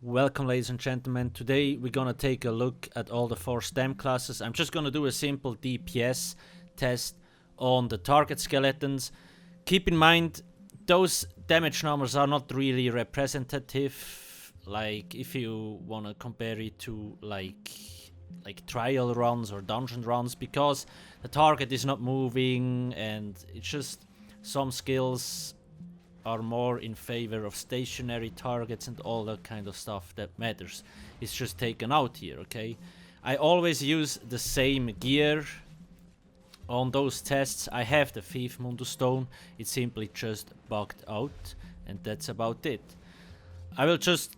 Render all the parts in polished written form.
Welcome, ladies and gentlemen. Today we're gonna take a look at all the 4 STEM classes. I'm just gonna do a simple DPS test on the target skeletons. Keep in mind, those damage numbers are not really representative. Like, if you wanna compare it to like trial runs or dungeon runs, because the target is not moving and it's just some skills are more in favor of stationary targets and all that kind of stuff that matters. It's just taken out here, okay? I always use the same gear on those tests. I have the Thief Mundus Stone, it's simply just bugged out, and that's about it. I will just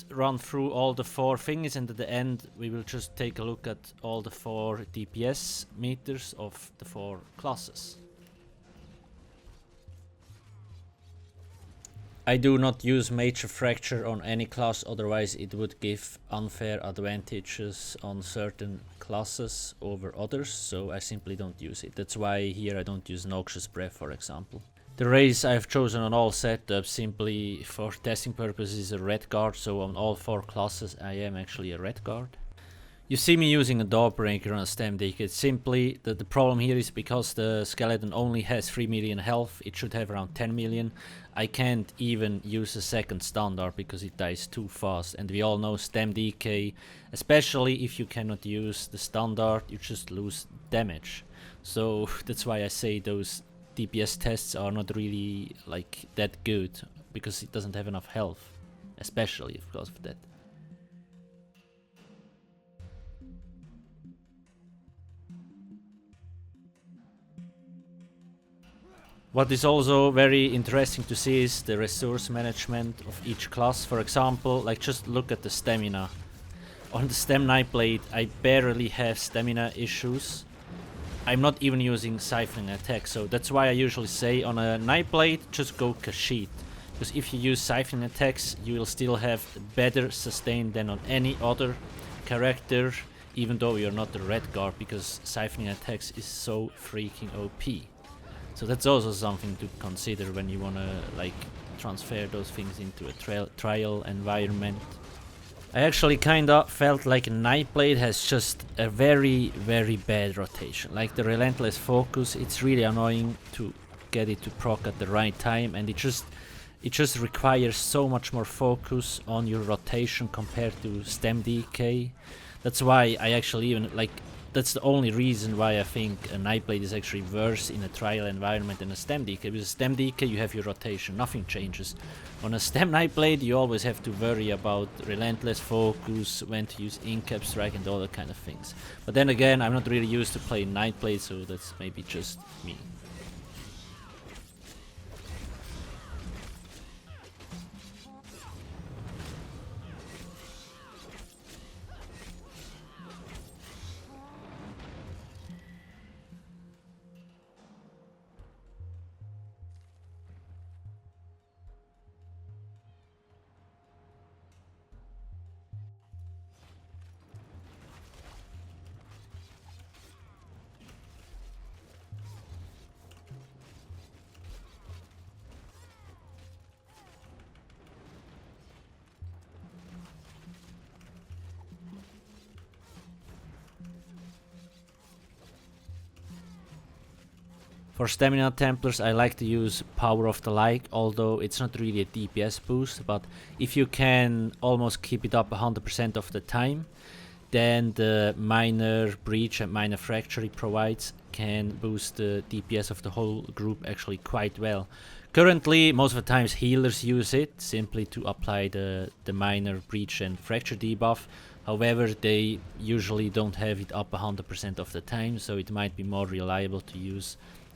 run through all the 4 things, and at the end we will just take a look at all the 4 DPS meters of the 4 classes. I do not use Major Fracture on any class, otherwise it would give unfair advantages on certain classes over others, so I simply don't use it. That's why here I don't use Noxious Breath, for example. The race I've chosen on all setups simply for testing purposes is a Red Guard, so on all 4 classes I am actually a Red Guard. You see me using a Dawbreaker on a stem deck. It's simply that the problem here is because the skeleton only has 3 million health, it should have around 10 million. I can't even use a second standard because it dies too fast, and we all know stem DK, especially if you cannot use the standard, you just lose damage. So that's why I say those DPS tests are not really like that good, because it doesn't have enough health, especially because of that. What is also very interesting to see is the resource management of each class. For example, like, just look at the stamina. On the stem Nightblade, I barely have stamina issues. I'm not even using siphoning attack, so that's why I usually say on a Nightblade, just go Kashyyyk. Because if you use siphoning attacks, you will still have better sustain than on any other character, even though you're not the Red Guard, because siphoning attacks is so freaking OP. So that's also something to consider when you wanna like transfer those things into a trial environment. I actually kinda felt like Nightblade has just a very bad rotation. Like the Relentless Focus, it's really annoying to get it to proc at the right time, and it just requires so much more focus on your rotation compared to stem DK. That's why I actually even like, that's the only reason why I think a Nightblade is actually worse in a trial environment than a stem DK. Because stem DK you have your rotation, nothing changes. On a stem Nightblade you always have to worry about relentless focus, when to use incap strike and all that kind of things. But then again, I'm not really used to playing Nightblade, so that's maybe just me. For stamina Templars I like to use Power of the Light, although it's not really a DPS boost, but if you can almost keep it up 100% of the time, then the Minor Breach and Minor Fracture it provides can boost the DPS of the whole group actually quite well. Currently, most of the times healers use it simply to apply the Minor Breach and Fracture debuff. However, they usually don't have it up 100% of the time, so it might be more reliable to use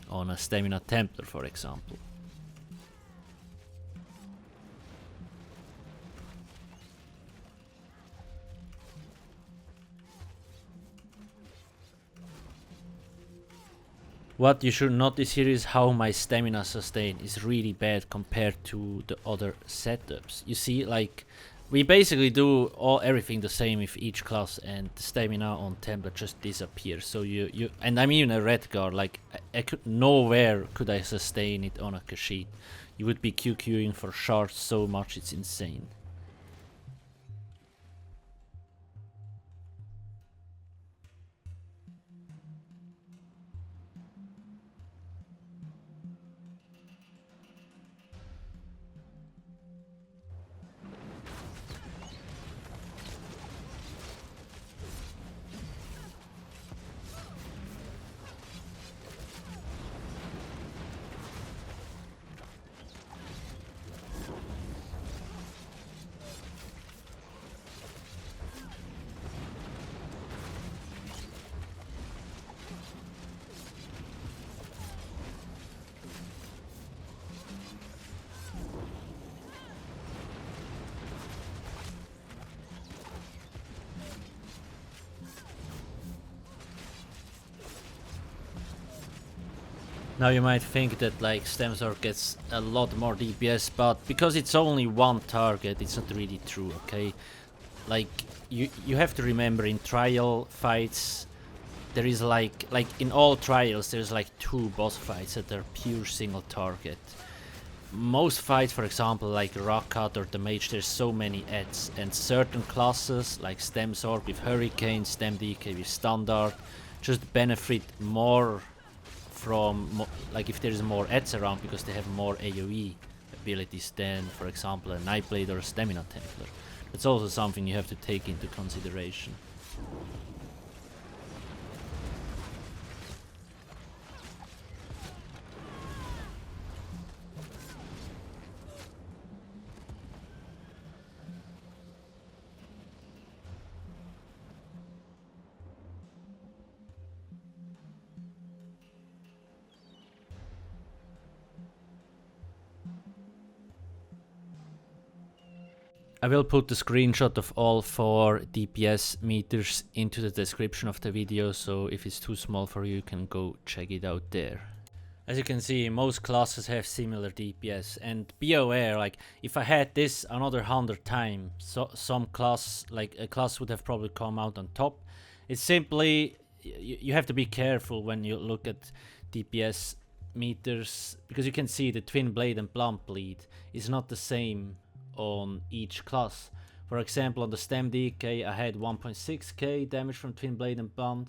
on a stamina Templar, for example. What you should notice here is how my stamina sustain is really bad compared to the other setups. You see, like, we basically do everything the same with each class, and the stamina on Templar just disappears. So you and I'm even a Red Guard, like I could nowhere could I sustain it on a Kashyyyk. You would be QQing for shards so much, it's insane. Now you might think that like Stem Sword gets a lot more DPS, but because it's only one target, it's not really true, okay? Like you have to remember in trial fights, there is like in all trials there's like 2 boss fights that are pure single target. Most fights, for example, like Rakat or the Mage, there's so many adds, and certain classes like Stem Sword with Hurricane, Stem DK with Standard, just benefit more from, like if there's more adds around, because they have more AoE abilities than, for example, a Nightblade or a Stamina Templar. That's also something you have to take into consideration. I will put the screenshot of all 4 DPS meters into the description of the video, so if it's too small for you, you can go check it out there. As you can see, most classes have similar DPS, and be aware, like if I had this another 100 times, so some class, like a class would have probably come out on top. It's simply, you have to be careful when you look at DPS meters, because you can see the Twin Blade and Blunt Bleed is not the same on each class. For example, on the Stem DK I had 1.6k damage from Twin Blade and Blunt,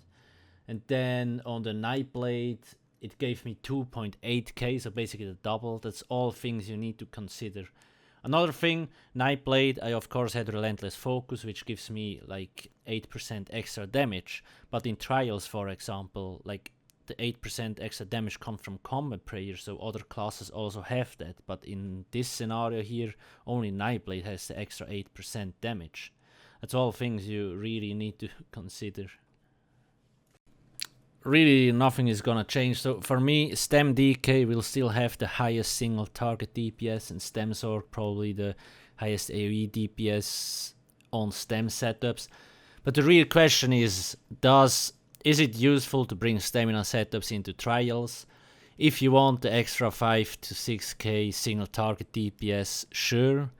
and then on the Nightblade it gave me 2.8k, so basically the double. That's all things you need to consider. Another thing, Nightblade, I of course had Relentless Focus, which gives me like 8% extra damage, but in trials, for example, like the 8% extra damage comes from combat prayer, so other classes also have that, but in this scenario here, only Nightblade has the extra 8% damage. That's all things you really need to consider. Really, nothing is gonna change, so for me, Stem DK will still have the highest single target DPS, and Stem Sword probably the highest AoE DPS on Stem setups. But the real question is it useful to bring stamina setups into trials? If you want the extra 5 to 6k single target DPS, sure.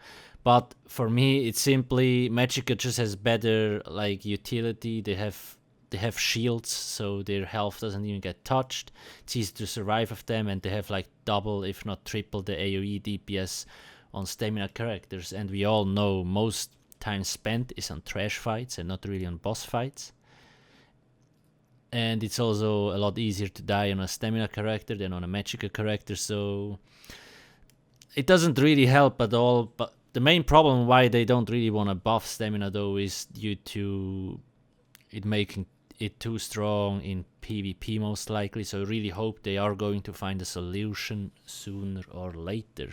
But for me, it's simply magicka just has better like utility. They have shields, so their health doesn't even get touched. It's easy to survive of them, and they have like double, if not triple, the AoE DPS on stamina characters. And we all know most time spent is on trash fights and not really on boss fights. And it's also a lot easier to die on a stamina character than on a magicka character, so it doesn't really help at all. But the main problem why they don't really want to buff stamina though is due to it making it too strong in PvP most likely, so I really hope they are going to find a solution sooner or later.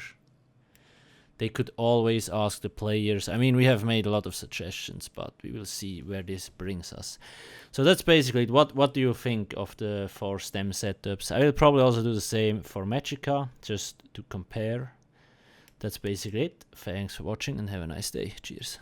They could always ask the players. I mean, we have made a lot of suggestions, but we will see where this brings us. So that's basically it. What do you think of the 4 stem setups? I will probably also do the same for magicka, just to compare. That's basically it. Thanks for watching and have a nice day. Cheers.